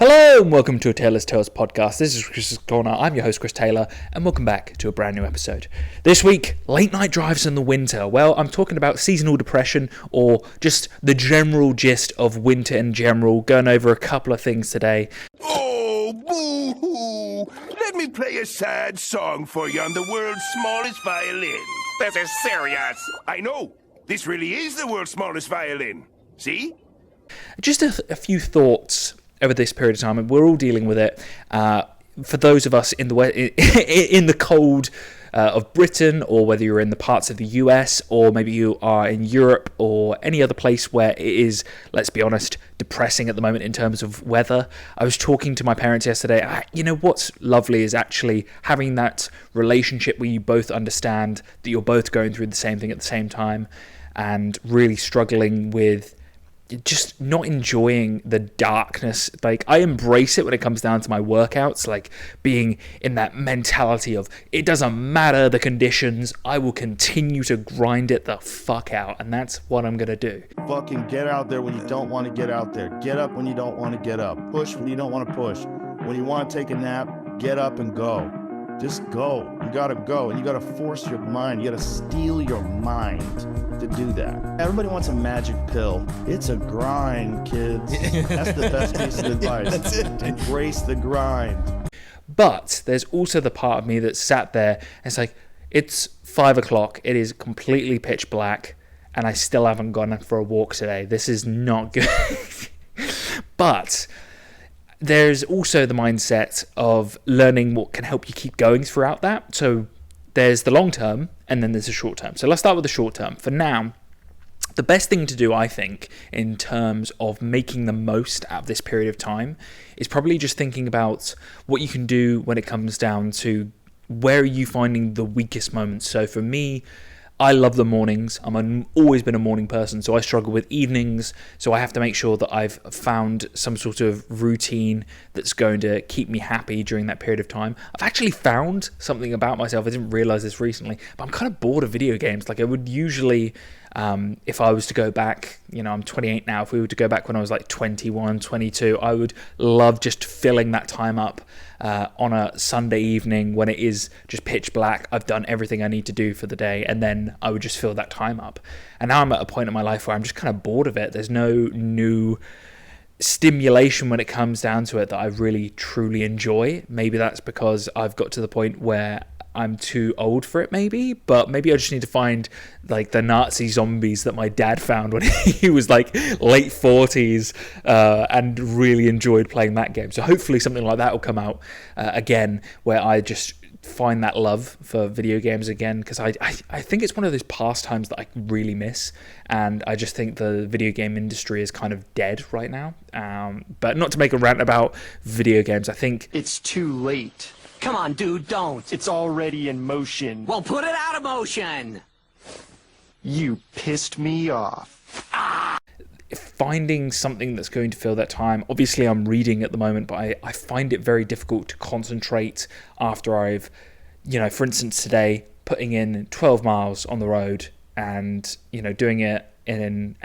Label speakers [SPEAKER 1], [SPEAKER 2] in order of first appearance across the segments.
[SPEAKER 1] Hello and welcome to a Taylor's Tales podcast. This is Chris's Corner. I'm your host, Chris Taylor, and welcome back to a brand new episode. This week, late night drives in the winter. Well, I'm talking about seasonal depression or just the general gist of winter in general, going over a couple of things today.
[SPEAKER 2] Oh, boo-hoo! Let me play a sad song for you on the world's smallest violin.
[SPEAKER 3] This is serious.
[SPEAKER 2] I know. This really is the world's smallest violin. See?
[SPEAKER 1] Just a few thoughts over this period of time, and we're all dealing with it. For those of us in the cold of Britain, or whether you're in the parts of the US, or maybe you are in Europe or any other place where it is, let's be honest, depressing at the moment in terms of weather. I was talking to my parents yesterday. What's lovely is actually having that relationship where you both understand that you're both going through the same thing at the same time, and really struggling with just not enjoying the darkness. Like, I embrace it when it comes down to my workouts, like being in that mentality of it doesn't matter the conditions, I will continue to grind it the fuck out, and that's what I'm gonna do.
[SPEAKER 4] Fucking get out there when you don't want to get out there. Get up when you don't want to get up. Push when you don't want to push. When you want to take a nap, get up and go. Just go. You gotta go, and you gotta force your mind. You gotta steel your mind to do that. Everybody wants a magic pill. It's a grind, kids. That's the best piece of advice. That's it. Embrace the grind.
[SPEAKER 1] But there's also the part of me that sat there and it's like, it's 5 o'clock, it is completely pitch black, and I still haven't gone for a walk today. This is not good. But there's also the mindset of learning what can help you keep going throughout that. So there's the long term, and then there's the short term. So let's start with the short term. For now, the best thing to do, I think, in terms of making the most out of this period of time is probably just thinking about what you can do when it comes down to where are you finding the weakest moments. So for me, I love the mornings. Always been a morning person, so I struggle with evenings. So I have to make sure that I've found some sort of routine that's going to keep me happy during that period of time. I've actually found something about myself. I didn't realize this recently, but I'm kind of bored of video games. Like, I would usually, if I was to go back, I'm 28 now. If we were to go back when I was like 21, 22, I would love just filling that time up on a Sunday evening when it is just pitch black. I've done everything I need to do for the day, and then I would just fill that time up. And now I'm at a point in my life where I'm just kind of bored of it. There's no new stimulation when it comes down to it that I really truly enjoy. Maybe that's because I've got to the point where I'm too old for it, but maybe I just need to find like the Nazi zombies that my dad found when he was like late 40s and really enjoyed playing that game. So hopefully something like that will come out again, where I just find that love for video games again, because I think it's one of those pastimes that I really miss, and I just think the video game industry is kind of dead right now. But not to make a rant about video games, I think
[SPEAKER 5] it's too late.
[SPEAKER 3] Come on, dude, don't.
[SPEAKER 5] It's already in motion.
[SPEAKER 3] Well, put it out of motion.
[SPEAKER 5] You pissed me off.
[SPEAKER 1] Finding something that's going to fill that time. Obviously, I'm reading at the moment, but I find it very difficult to concentrate after I've, for instance, today, putting in 12 miles on the road and, doing it and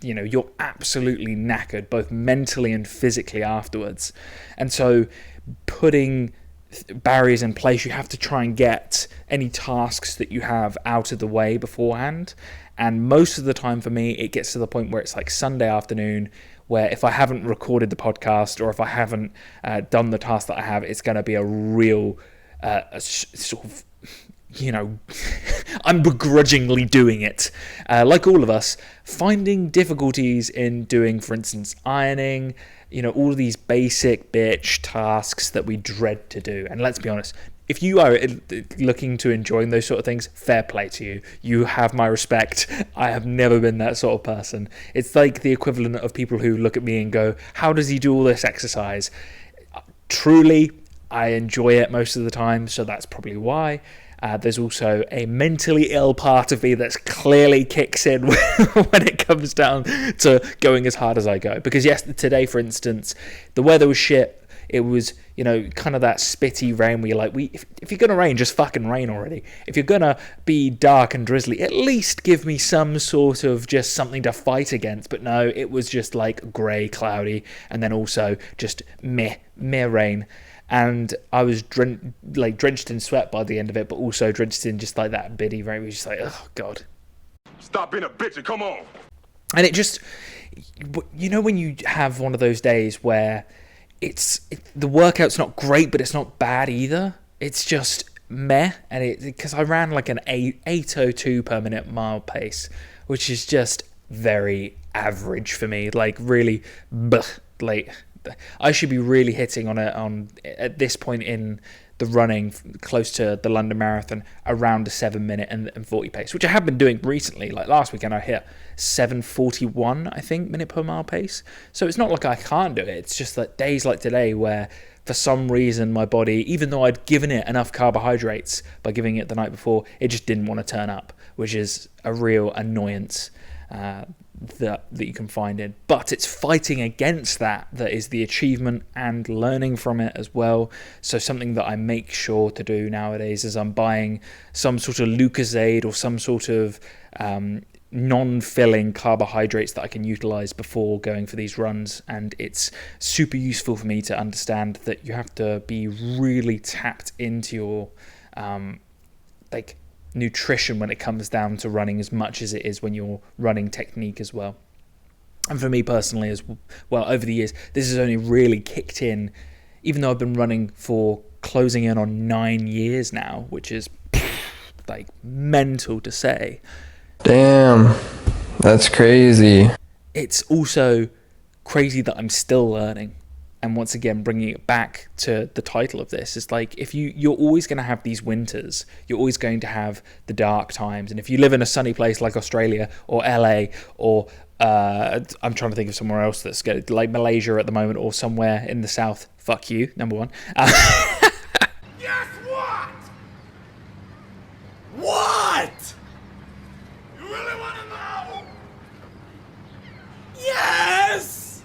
[SPEAKER 1] you're absolutely knackered, both mentally and physically afterwards. And so putting barriers in place, you have to try and get any tasks that you have out of the way beforehand. And most of the time for me, it gets to the point where it's like Sunday afternoon, where if I haven't recorded the podcast or if I haven't done the task that I have, it's going to be a real sort of, I'm begrudgingly doing it. Like all of us, finding difficulties in doing, for instance, ironing, all of these basic bitch tasks that we dread to do. And let's be honest, if you are looking to enjoying those sort of things, fair play to you. You have my respect. I have never been that sort of person. It's like the equivalent of people who look at me and go, how does he do all this exercise? Truly, I enjoy it most of the time, so that's probably why. There's also a mentally ill part of me that's clearly kicks in when it comes down to going as hard as I go. Because yes, today, for instance, the weather was shit. It was, kind of that spitty rain where you're like, if you're going to rain, just fucking rain already. If you're going to be dark and drizzly, at least give me some sort of just something to fight against. But no, it was just like grey, cloudy, and then also just meh rain. And I was drenched in sweat by the end of it, but also drenched in just like that biddy rain. It was just like, oh, God.
[SPEAKER 2] Stop being a bitch and come on.
[SPEAKER 1] And it just, when you have one of those days where the workout's not great, but it's not bad either. It's just meh. And because I ran like an 8:02 per minute mile pace, which is just very average for me. Like really, I should be really hitting on at this point in the running close to the London Marathon around a 7 minute and 40 pace, which I have been doing recently. Like last weekend I hit 7:41, I think, minute per mile pace. So it's not like I can't do it. It's just that days like today where for some reason my body, even though I'd given it enough carbohydrates by giving it the night before, it just didn't want to turn up, which is a real annoyance that you can find in. But it's fighting against that is the achievement and learning from it as well. So something that I make sure to do nowadays is I'm buying some sort of Lucozade or some sort of non-filling carbohydrates that I can utilize before going for these runs, and it's super useful for me to understand that you have to be really tapped into your nutrition when it comes down to running as much as it is when you're running technique as well. And for me personally as well, over the years, this has only really kicked in, even though I've been running for closing in on 9 years now, which is like mental to say.
[SPEAKER 6] Damn, that's crazy.
[SPEAKER 1] It's also crazy that I'm still learning. And once again, bringing it back to the title of this, is like, if you're always going to have these winters, you're always going to have the dark times. And if you live in a sunny place like Australia or LA or I'm trying to think of somewhere else that's good, like Malaysia at the moment, or somewhere in the south, fuck you, number one.
[SPEAKER 2] Guess what? What? You really want to know? Yes!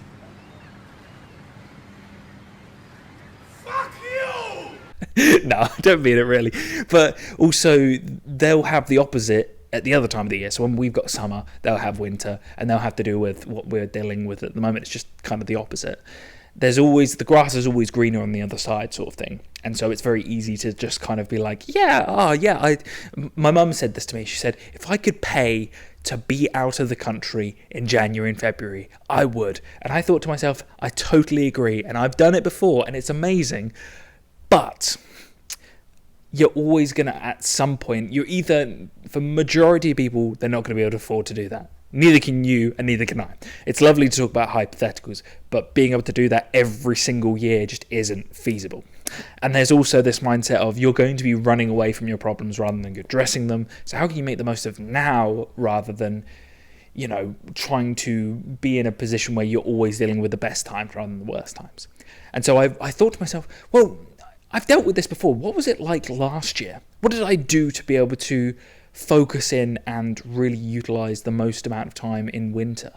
[SPEAKER 2] Fuck you!
[SPEAKER 1] No, I don't mean it really. But also, they'll have the opposite at the other time of the year. So when we've got summer, they'll have winter, and they'll have to do with what we're dealing with at the moment. It's just kind of the opposite. The grass is always greener on the other side, sort of thing. And so it's very easy to just kind of be like, my mum said this to me. She said, if I could pay to be out of the country in January and February, I would. And I thought to myself, I totally agree. And I've done it before, and it's amazing. But you're always going to, at some point, for majority of people, they're not going to be able to afford to do that. Neither can you, and neither can I. It's lovely to talk about hypotheticals, but being able to do that every single year just isn't feasible. And there's also this mindset of you're going to be running away from your problems rather than addressing them. So how can you make the most of now rather than, trying to be in a position where you're always dealing with the best times rather than the worst times? And so I thought to myself, well, I've dealt with this before. What was it like last year? What did I do to be able to focus in and really utilize the most amount of time in winter?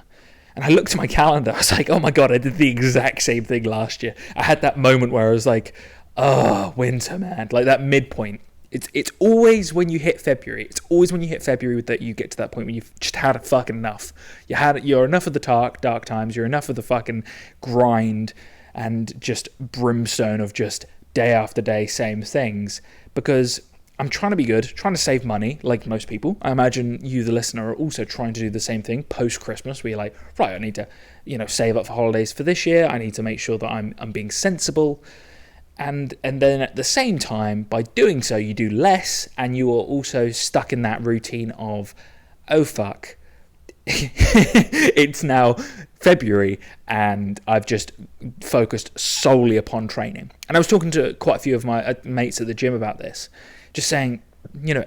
[SPEAKER 1] And I looked at my calendar. I was like, oh my God, I did the exact same thing last year. I had that moment where I was like, oh, winter, man. Like that midpoint. It's always when you hit February. It's always when you hit February that you get to that point when you've just had fucking enough. You're enough of the dark times. You're enough of the fucking grind and just brimstone of just day after day, same things. Because I'm trying to be good, trying to save money, like most people. I imagine you, the listener, are also trying to do the same thing post-Christmas, where you're like, right, I need to, save up for holidays for this year. I need to make sure that I'm being sensible. And then at the same time, by doing so, you do less, and you are also stuck in that routine of, oh, fuck. It's now February and I've just focused solely upon training. And I was talking to quite a few of my mates at the gym about this, just saying,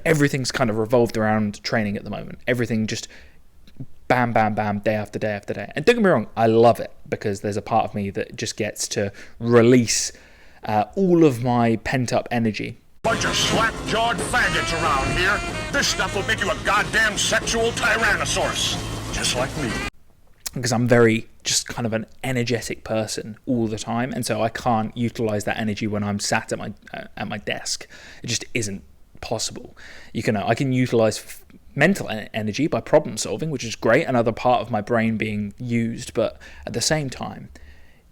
[SPEAKER 1] everything's kind of revolved around training at the moment. Everything just bam, bam, bam, day after day after day. And don't get me wrong, I love it because there's a part of me that just gets to release all of my pent-up energy.
[SPEAKER 2] Bunch of slack-jawed faggots around here. This stuff will make you a goddamn sexual tyrannosaurus. Just like me.
[SPEAKER 1] because I'm very just kind of an energetic person all the time, and so I can't utilize that energy when I'm sat at my desk. It just isn't possible. I can utilize mental energy by problem solving, which is great, another part of my brain being used, but at the same time,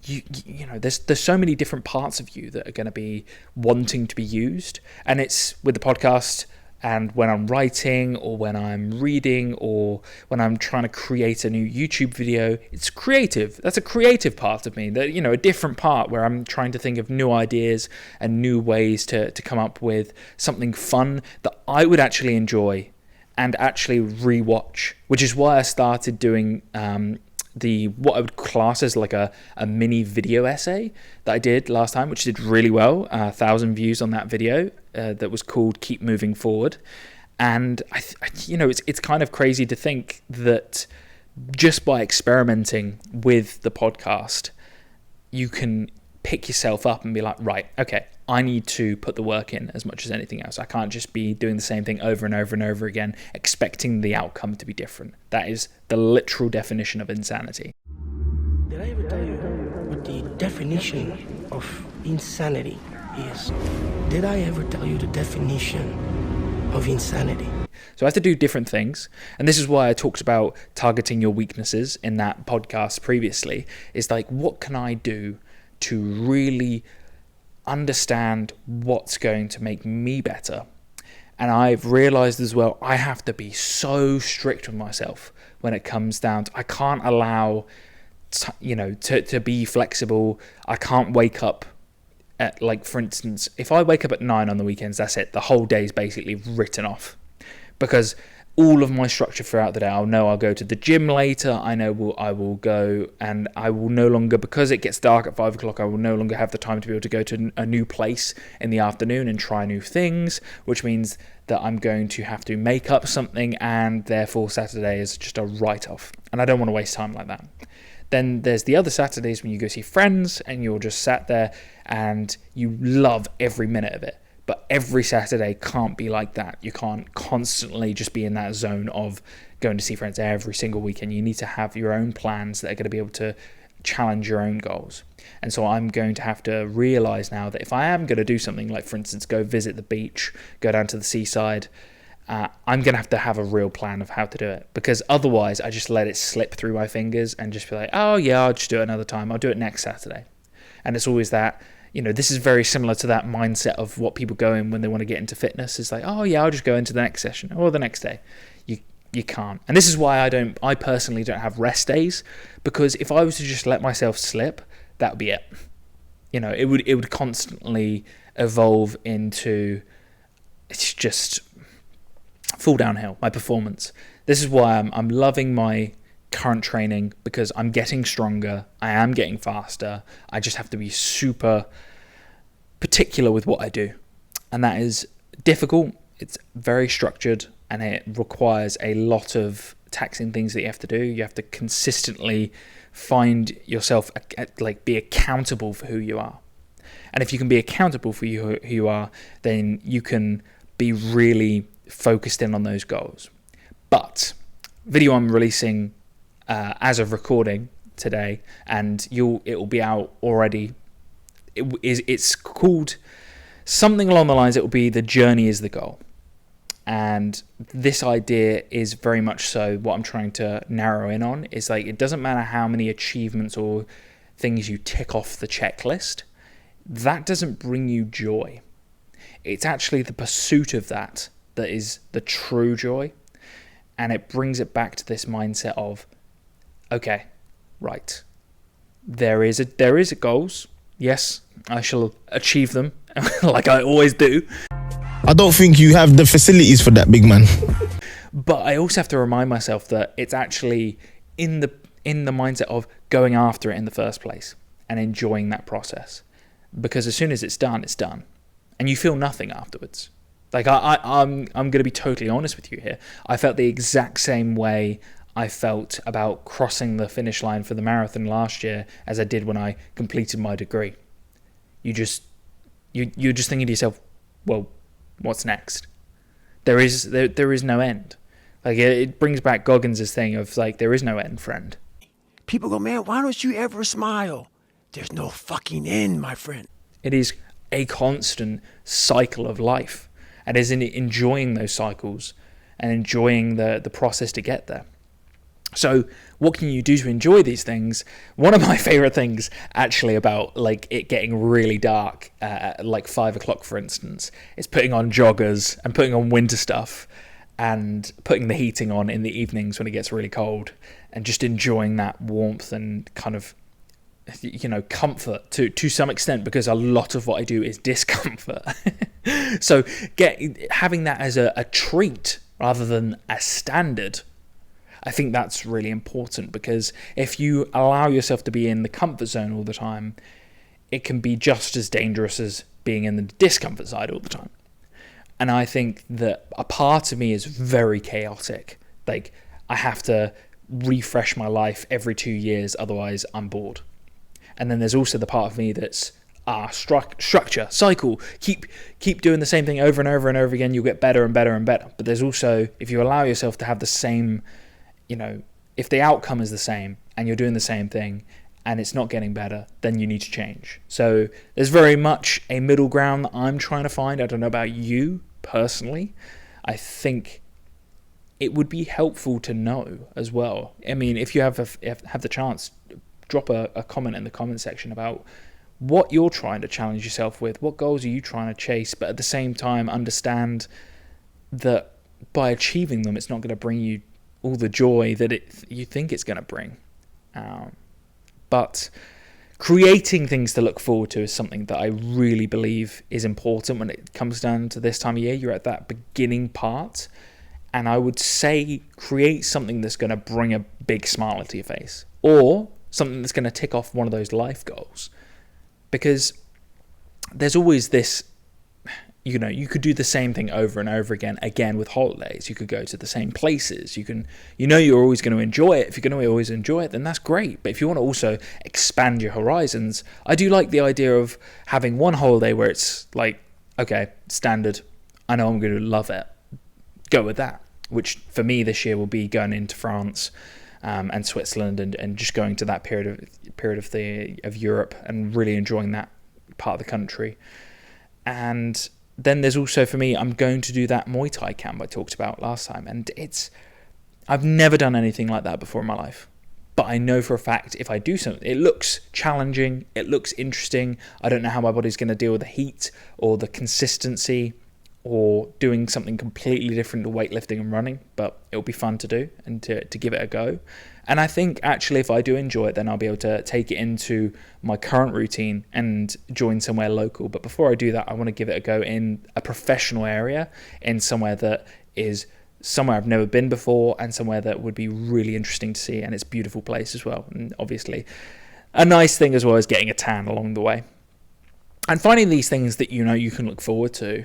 [SPEAKER 1] you know, there's so many different parts of you that are going to be wanting to be used, and it's with the podcast. And when I'm writing, or when I'm reading, or when I'm trying to create a new YouTube video, it's creative. That's a creative part of me, that, you know, a different part where I'm trying to think of new ideas and new ways to come up with something fun that I would actually enjoy and actually rewatch, which is why I started doing what I would class as like a mini video essay that I did last time, which did really well, 1,000 views on that video, that was called Keep Moving Forward. And it's kind of crazy to think that just by experimenting with the podcast, you can pick yourself up and be like, right, okay, I need to put the work in as much as anything else. I can't just be doing the same thing over and over and over again, expecting the outcome to be different. That is the literal definition of insanity.
[SPEAKER 7] Did I ever tell you what the definition of insanity is? Did I ever tell you the definition of insanity?
[SPEAKER 1] So I have to do different things. And this is why I talked about targeting your weaknesses in that podcast previously. Is like, what can I do to really understand what's going to make me better? And I've realized as well, I have to be so strict with myself when it comes down to, I can't allow to be flexible. I can't wake up at, like, for instance, if I wake up at 9 on the weekends, that's it. The whole day is basically written off, because all of my structure throughout the day, I'll know I'll go to the gym later. I know I will go, and I will no longer, because it gets dark at 5 o'clock, I will no longer have the time to be able to go to a new place in the afternoon and try new things, which means that I'm going to have to make up something, and therefore Saturday is just a write-off. And I don't want to waste time like that. Then there's the other Saturdays when you go see friends and you're just sat there and you love every minute of it. But every Saturday can't be like that. You can't constantly just be in that zone of going to see friends every single weekend. You need to have your own plans that are going to be able to challenge your own goals. And so I'm going to have to realize now that if I am going to do something like, for instance, go visit the beach, go down to the seaside, I'm going to have a real plan of how to do it. Because otherwise I just let it slip through my fingers and just be like, oh yeah, I'll just do it another time. I'll do it next Saturday. And it's always that, this is very similar to that mindset of what people go in when they want to get into fitness. It's like, oh yeah, I'll just go into the next session or the next day. You can't. And this is why I personally don't have rest days, because if I was to just let myself slip, that would be it. It would constantly evolve into, it's just fall downhill, my performance. This is why I'm loving my current training, because I'm getting stronger, I am getting faster. I just have to be super particular with what I do, and that is difficult. It's very structured, and it requires a lot of taxing things that you have to do. You have to consistently find yourself, be accountable for who you are. And if you can be accountable for who you are, then you can be really focused in on those goals. But video I'm releasing as of recording today, and it will be out already. It's called something along the lines, it will be The Journey is the Goal. And this idea is very much so what I'm trying to narrow in on. Is like, it doesn't matter how many achievements or things you tick off the checklist, that doesn't bring you joy. It's actually the pursuit of that is the true joy. And it brings it back to this mindset of, okay, right, there is a goals. Yes, I shall achieve them like I always do.
[SPEAKER 8] I don't think you have the facilities for that, big man.
[SPEAKER 1] But I also have to remind myself that it's actually in the mindset of going after it in the first place and enjoying that process. Because as soon as it's done, and you feel nothing afterwards. Like I'm going to be totally honest with you here. I felt the exact same way I felt about crossing the finish line for the marathon last year as I did when I completed my degree. You're just thinking to yourself, well, what's next? There is no end. Like, it brings back Goggins' thing of like, there is no end, friend.
[SPEAKER 7] People go, man, why don't you ever smile? There's no fucking end, my friend.
[SPEAKER 1] It is a constant cycle of life, and is in enjoying those cycles and enjoying the process to get there. So what can you do to enjoy these things? One of my favorite things actually about like it getting really dark at like 5 o'clock, for instance, is putting on joggers and putting on winter stuff and putting the heating on in the evenings when it gets really cold, and just enjoying that warmth and kind of, you know, comfort to some extent, because a lot of what I do is discomfort. So having that as a treat rather than a standard, I think that's really important, because if you allow yourself to be in the comfort zone all the time, it can be just as dangerous as being in the discomfort side all the time. And I think that a part of me is very chaotic. Like, I have to refresh my life every 2 years, otherwise I'm bored. And then there's also the part of me that's structure, cycle, keep doing the same thing over and over and over again, you'll get better and better and better. But there's also, if you allow yourself to have the same, you know, if the outcome is the same and you're doing the same thing and it's not getting better, then you need to change. So there's very much a middle ground that I'm trying to find. I don't know about you personally. I think it would be helpful to know as well. I mean, if you have the chance, drop a comment in the comment section about what you're trying to challenge yourself with, what goals are you trying to chase, but at the same time understand that by achieving them, it's not going to bring you all the joy that you think it's going to bring. But creating things to look forward to is something that I really believe is important when it comes down to this time of year. You're at that beginning part, and I would say create something that's going to bring a big smile to your face, or something that's going to tick off one of those life goals. Because there's always this, you know, you could do the same thing over and over again with holidays. You could go to the same places. You're always going to enjoy it. If you're going to always enjoy it, then that's great. But if you want to also expand your horizons, I do like the idea of having one holiday where it's like, okay, standard, I know I'm going to love it, go with that. Which for me this year will be going into France and Switzerland, and just going to that period of Europe and really enjoying that part of the country. And then there's also, for me, I'm going to do that Muay Thai camp I talked about last time, and I've never done anything like that before in my life. But I know for a fact if I do something, it looks challenging, it looks interesting. I don't know how my body's going to deal with the heat or the consistency, or doing something completely different to weightlifting and running, but it'll be fun to do and to give it a go. And I think actually if I do enjoy it, then I'll be able to take it into my current routine and join somewhere local. But before I do that, I want to give it a go in a professional area, in somewhere that is somewhere I've never been before, and somewhere that would be really interesting to see, and it's a beautiful place as well. And obviously a nice thing as well is getting a tan along the way. And finding these things that you know you can look forward to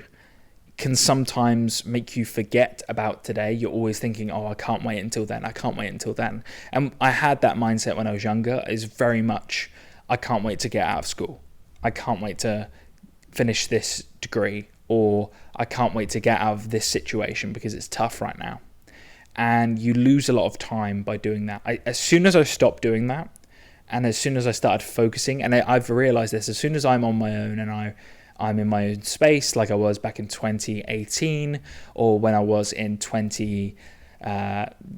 [SPEAKER 1] can sometimes make you forget about today. You're always thinking, oh, I can't wait until then. And I had that mindset when I was younger, is very much, I can't wait to get out of school. I can't wait to finish this degree, or I can't wait to get out of this situation because it's tough right now. And you lose a lot of time by doing that. As soon as I stopped doing that, and as soon as I started focusing, and I've realized this, as soon as I'm on my own and I'm in my own space, like I was back in 2018, or when I was in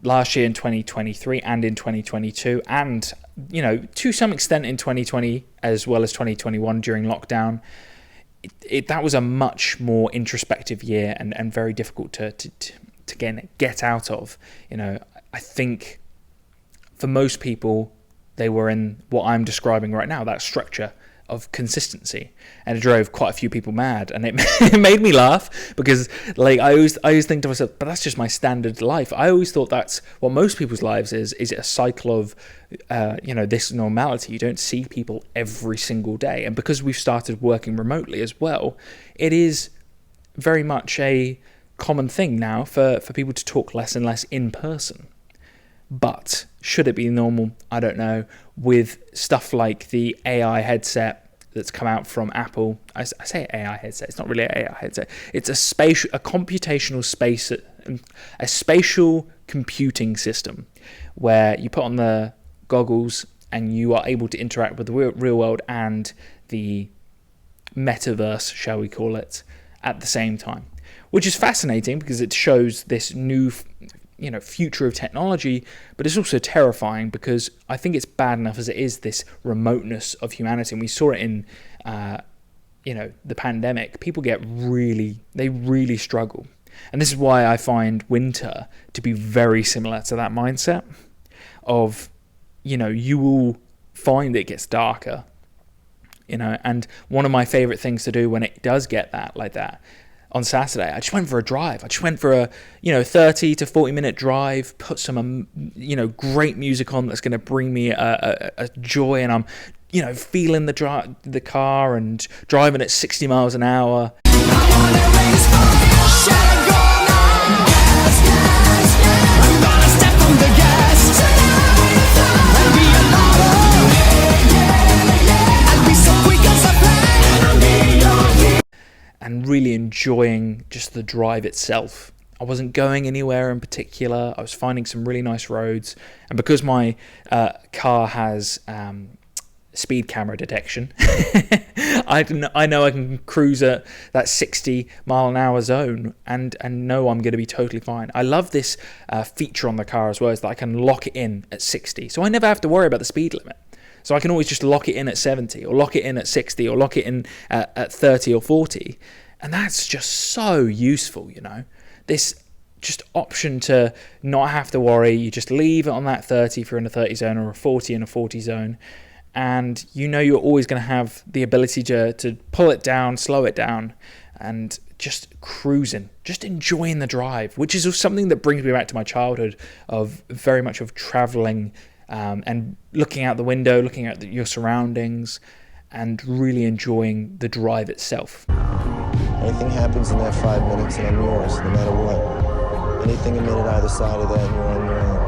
[SPEAKER 1] last year in 2023 and in 2022, and you know, to some extent in 2020 as well as 2021 during lockdown, that was a much more introspective year and very difficult to get out of. You know, I think for most people, they were in what I'm describing right now, that structure of consistency, and it drove quite a few people mad, and it made me laugh, because like I always think to myself, but that's just my standard life. I always thought that's what most people's lives is it a cycle of this normality. You don't see people every single day, and because we've started working remotely as well, it is very much a common thing now for people to talk less and less in person. But should it be normal? I don't know. With stuff like the AI headset that's come out from Apple, I say AI headset. It's not really an AI headset. It's a computational space, a spatial computing system, where you put on the goggles and you are able to interact with the real world and the metaverse, shall we call it, at the same time, which is fascinating because it shows this new future of technology, but it's also terrifying because I think it's bad enough as it is, this remoteness of humanity. And we saw it in the pandemic. People really struggle, and this is why I find winter to be very similar to that mindset of, you will find it gets darker, and one of my favorite things to do when it does get like that, on Saturday, I just went for a drive. I just went for a 30 to 40 minute drive, put some great music on that's going to bring me a joy, and I'm feeling the car and driving at 60 miles an hour. And really enjoying just the drive itself. I wasn't going anywhere in particular. I was finding some really nice roads, and because my car has speed camera detection, I know I can cruise at that 60 mile an hour zone and know I'm going to be totally fine. I love this feature on the car as well, is that I can lock it in at 60, so I never have to worry about the speed limit. So I can always just lock it in at 70 or lock it in at 60 or lock it in at 30 or 40. And that's just so useful, this just option to not have to worry. You just leave it on that 30 if you're in a 30 zone or a 40 in a 40 zone. And you're always going to have the ability to pull it down, slow it down, and just cruising, just enjoying the drive, which is something that brings me back to my childhood of very much of traveling and looking out the window, looking at your surroundings, and really enjoying the drive itself.
[SPEAKER 9] Anything happens in that 5 minutes and I'm yours, no matter what. Anything emitted either side of that and you're on your own.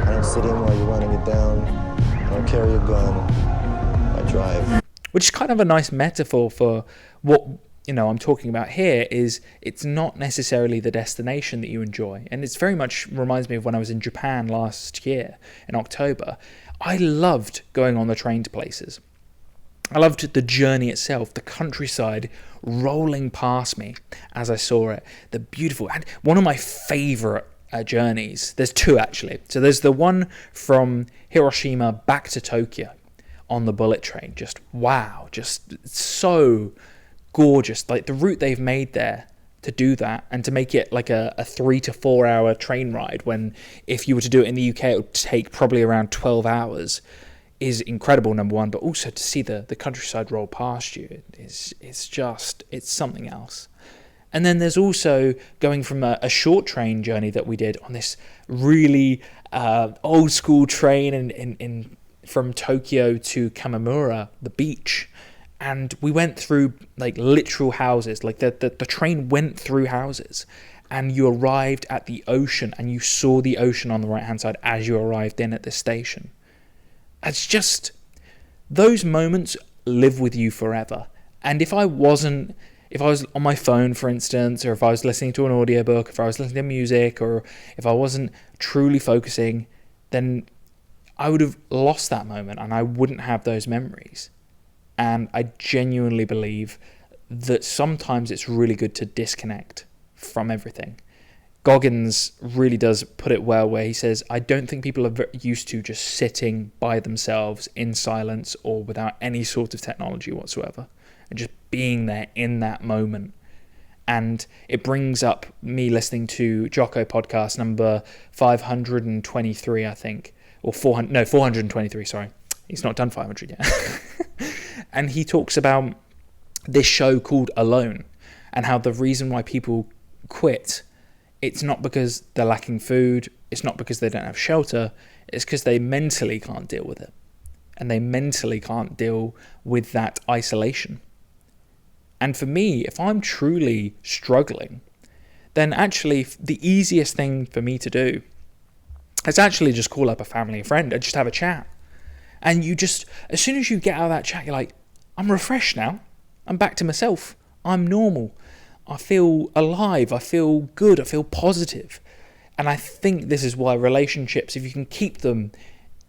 [SPEAKER 9] I don't sit in while you're running it down. I don't carry a gun. I drive.
[SPEAKER 1] Which is kind of a nice metaphor for what I'm talking about here. Is it's not necessarily the destination that you enjoy, and it's very much reminds me of when I was in Japan last year in October. I loved going on the train to places. I loved the journey itself, the countryside rolling past me as I saw it, the beautiful, and one of my favorite journeys, there's two actually. So there's the one from Hiroshima back to Tokyo on the bullet train. Just wow, just so gorgeous. Like the route they've made there to do that, and to make it like a 3 to 4 hour train ride, when if you were to do it in the UK it would take probably around 12 hours, is incredible, number one. But also to see the countryside roll past you, it's something else. And then there's also going from a short train journey that we did on this really old school train in from Tokyo to Kamimura, the beach. And we went through like literal houses, like the train went through houses, and you arrived at the ocean and you saw the ocean on the right hand side as you arrived in at the station. It's just, those moments live with you forever. And if I was on my phone, for instance, or if I was listening to an audiobook, if I was listening to music, or if I wasn't truly focusing, then I would have lost that moment and I wouldn't have those memories. And I genuinely believe that sometimes it's really good to disconnect from everything. Goggins really does put it well, where he says, I don't think people are used to just sitting by themselves in silence or without any sort of technology whatsoever, and just being there in that moment. And it brings up me listening to Jocko podcast number 523, I think, or 423, sorry. He's not done 500 yet. And he talks about this show called Alone, and how the reason why people quit, it's not because they're lacking food, it's not because they don't have shelter, it's because they mentally can't deal with it. And they mentally can't deal with that isolation. And for me, if I'm truly struggling, then actually the easiest thing for me to do is actually just call up a family or friend and just have a chat. And you just, as soon as you get out of that chat, you're like, I'm refreshed now. I'm back to myself. I'm normal. I feel alive. I feel good. I feel positive. And I think this is why relationships, if you can keep them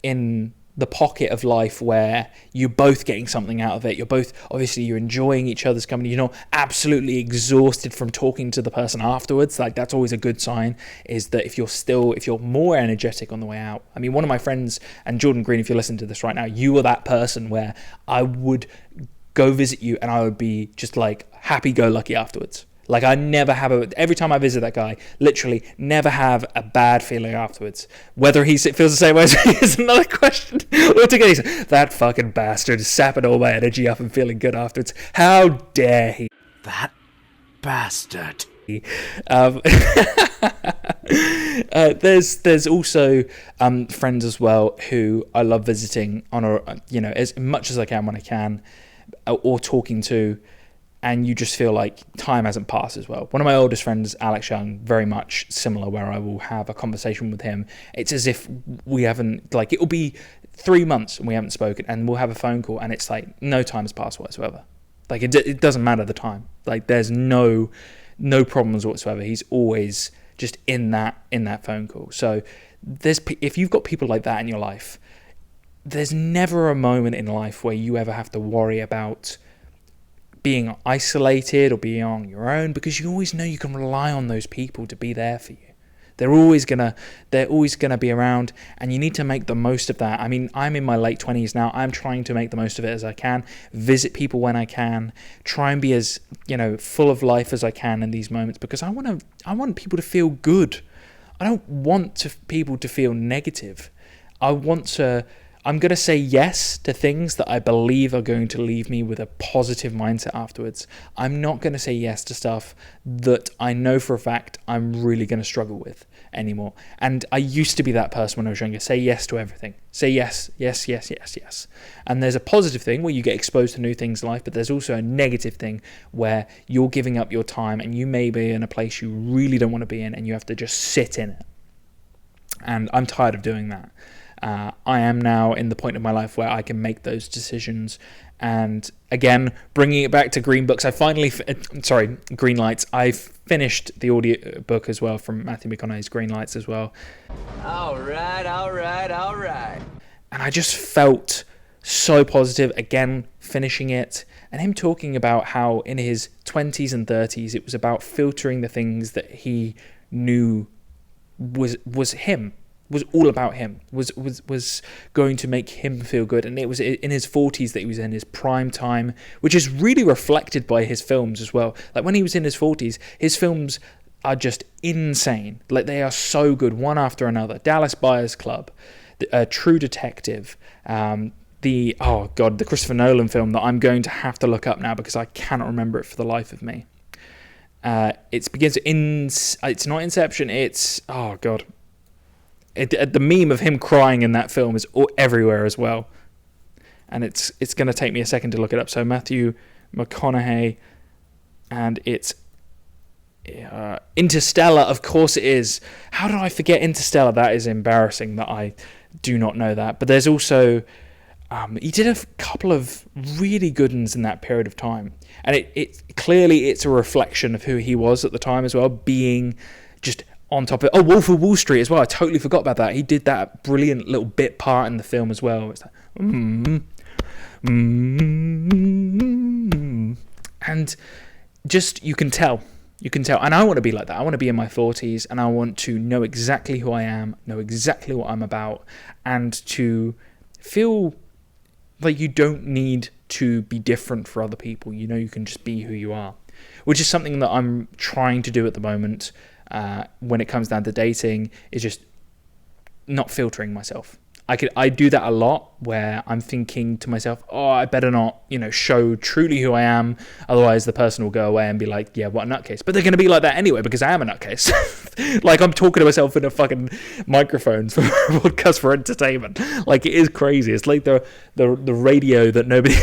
[SPEAKER 1] in the pocket of life where you're both getting something out of it. You're both, obviously, you're enjoying each other's company. You're not absolutely exhausted from talking to the person afterwards. Like, that's always a good sign, is that if you're more energetic on the way out. I mean, one of my friends, and Jordan Green, if you're listening to this right now, you were that person where I would go visit you and I would be just like happy-go-lucky afterwards. Like, I never have every time I visit that guy, literally never have a bad feeling afterwards. Whether he feels the same way as me is another question. Altogether, that fucking bastard is sapping all my energy up and feeling good afterwards. How dare he?
[SPEAKER 3] That bastard.
[SPEAKER 1] There's also friends as well who I love visiting on as much as I can when I can, or talking to. And you just feel like time hasn't passed as well. One of my oldest friends, Alex Young, very much similar, where I will have a conversation with him. It's as if we haven't, like, it'll be 3 months and we haven't spoken, and we'll have a phone call, and it's like no time has passed whatsoever. Like, it doesn't matter the time. Like, there's no problems whatsoever. He's always just in that phone call. So if you've got people like that in your life, there's never a moment in life where you ever have to worry about being isolated or being on your own, because you always know you can rely on those people to be there for you. They're always gonna be around, and you need to make the most of that. I mean, I'm in my late 20s now. I'm trying to make the most of it as I can, visit people when I can, try and be as, full of life as I can in these moments, because I want people to feel good. I don't want people to feel negative. I'm going to say yes to things that I believe are going to leave me with a positive mindset afterwards. I'm not going to say yes to stuff that I know for a fact I'm really going to struggle with anymore. And I used to be that person when I was younger. Say yes to everything. Say yes, yes, yes, yes, yes. And there's a positive thing where you get exposed to new things in life, but there's also a negative thing where you're giving up your time and you may be in a place you really don't want to be in, and you have to just sit in it. And I'm tired of doing that. I am now in the point of my life where I can make those decisions. And again, bringing it back to Green Books, Green Lights. I finished the audio book as well from Matthew McConaughey's Green Lights as well.
[SPEAKER 3] All right.
[SPEAKER 1] And I just felt so positive, again, finishing it. And him talking about how in his 20s and 30s, it was about filtering the things that he knew was him. Was all about him, was going to make him feel good. And it was in his 40s that he was in his prime time, which is really reflected by his films as well. Like, when he was in his 40s, his films are just insane. Like, they are so good, one after another. Dallas Buyers Club, True Detective, the Christopher Nolan film that I'm going to have to look up now because I cannot remember it for the life of me. It's not Inception, it's, oh God. The meme of him crying in that film is everywhere as well, and it's going to take me a second to look it up. So Matthew McConaughey, and it's Interstellar. Of course it is. How did I forget Interstellar? That is embarrassing that I do not know that. But there's also he did a couple of really good ones in that period of time, and it clearly it's a reflection of who he was at the time as well, being just on top of it. Oh, Wolf of Wall Street as well. I totally forgot about that. He did that brilliant little bit part in the film as well. It's like, and just you can tell. And I want to be like that. I want to be in my 40s, and I want to know exactly who I am, know exactly what I'm about, and to feel like you don't need to be different for other people. You know, you can just be who you are, which is something that I'm trying to do at the moment. When it comes down to dating, is just not filtering myself. I do that a lot, where I'm thinking to myself, oh, I better not, show truly who I am, otherwise the person will go away and be like, yeah, what a nutcase. But they're going to be like that anyway, because I am a nutcase. Like, I'm talking to myself in a fucking microphone for a podcast for entertainment. Like, it is crazy. It's like the radio that nobody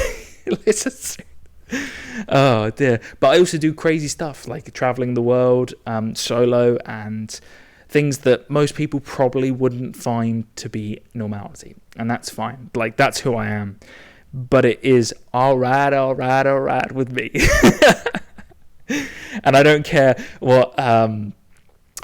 [SPEAKER 1] listens to. Oh dear. But I also do crazy stuff like traveling the world solo, and things that most people probably wouldn't find to be normality, and that's fine. Like, that's who I am. But it is all right with me. And I don't care what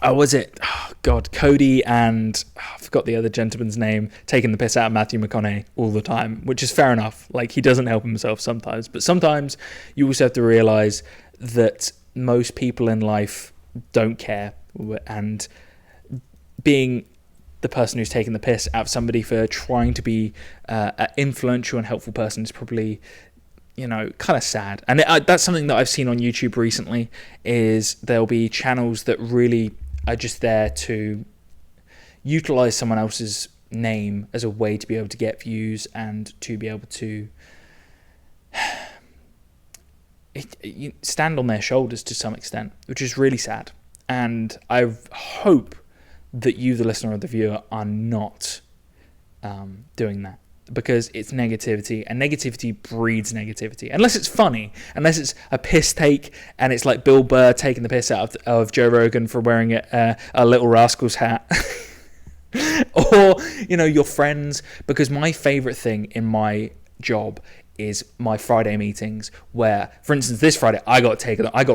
[SPEAKER 1] was it? Oh, God, Cody and I forgot the other gentleman's name, taking the piss out of Matthew McConaughey all the time, which is fair enough. Like, he doesn't help himself sometimes. But sometimes you also have to realise that most people in life don't care. And being the person who's taking the piss out of somebody for trying to be an influential and helpful person is probably, kind of sad. And that's something that I've seen on YouTube recently, is there'll be channels that really are just there to utilize someone else's name as a way to be able to get views and to be able to stand on their shoulders to some extent, which is really sad. And I hope that you, the listener or the viewer, are not doing that, because it's negativity, and negativity breeds negativity. Unless it's funny, unless it's a piss take, and it's like Bill Burr taking the piss out of Joe Rogan for wearing a Little Rascals hat. Or, your friends, because my favourite thing in my job is my Friday meetings, where, for instance, this Friday I got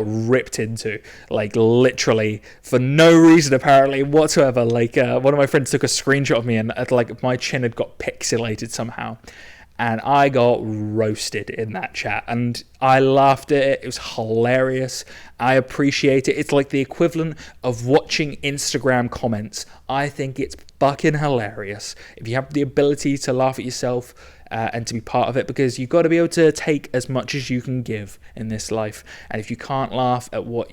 [SPEAKER 1] ripped into, like, literally for no reason apparently whatsoever. Like, one of my friends took a screenshot of me, and like my chin had got pixelated somehow, and I got roasted in that chat, and I laughed at it. It was hilarious. I appreciate it. It's like the equivalent of watching Instagram comments. I think it's fucking hilarious if you have the ability to laugh at yourself and to be part of it, because you've got to be able to take as much as you can give in this life. And if you can't laugh at what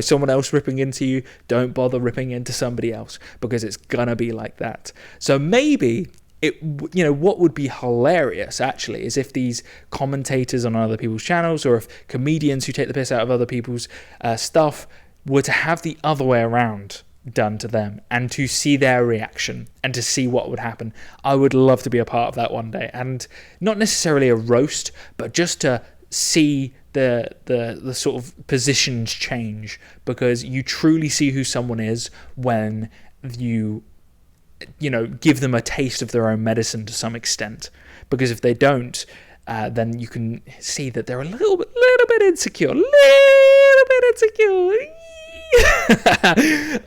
[SPEAKER 1] someone else ripping into you, don't bother ripping into somebody else, because it's gonna be like that. So maybe what would be hilarious actually is if these commentators on other people's channels, or if comedians who take the piss out of other people's stuff, were to have the other way around done to them, and to see their reaction and to see what would happen. I would love to be a part of that one day, and not necessarily a roast, but just to see the sort of positions change, because you truly see who someone is when you give them a taste of their own medicine to some extent. Because if they don't, then you can see that they're a little bit insecure.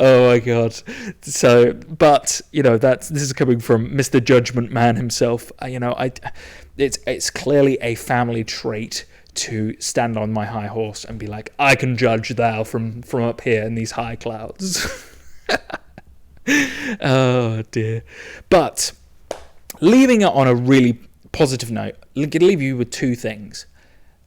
[SPEAKER 1] Oh my god. So, but this is coming from Mr. Judgment Man himself. It's clearly a family trait to stand on my high horse and be like, I can judge thou from up here in these high clouds. Oh dear. But leaving it on a really positive note, I'm going to leave you with two things.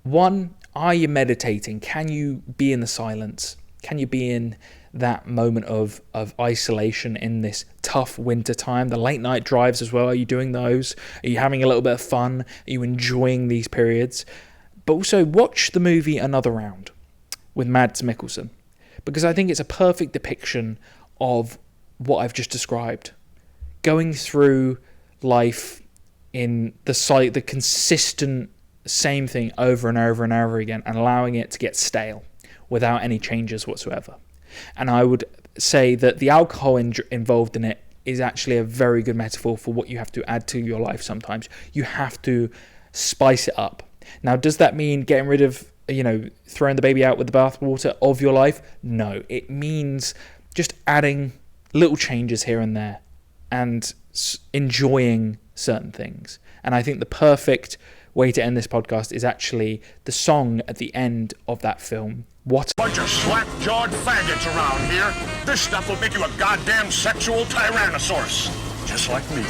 [SPEAKER 1] One, are you meditating? Can you be in the silence? Can you be in that moment of isolation in this tough winter time? The late night drives as well, are you doing those? Are you having a little bit of fun? Are you enjoying these periods? But also watch the movie Another Round with Mads Mikkelsen, because I think it's a perfect depiction of what I've just described. Going through life in the consistent same thing over and over and over again, and allowing it to get stale without any changes whatsoever. And I would say that the alcohol involved in it is actually a very good metaphor for what you have to add to your life sometimes. You have to spice it up. Now, does that mean getting rid of, throwing the baby out with the bathwater of your life? No, it means just adding little changes here and there and enjoying certain things. And I think the perfect way to end this podcast is actually the song at the end of that film. What?
[SPEAKER 2] Bunch of slack-jawed faggots around here. This stuff will make you a goddamn sexual tyrannosaurus. Just like me.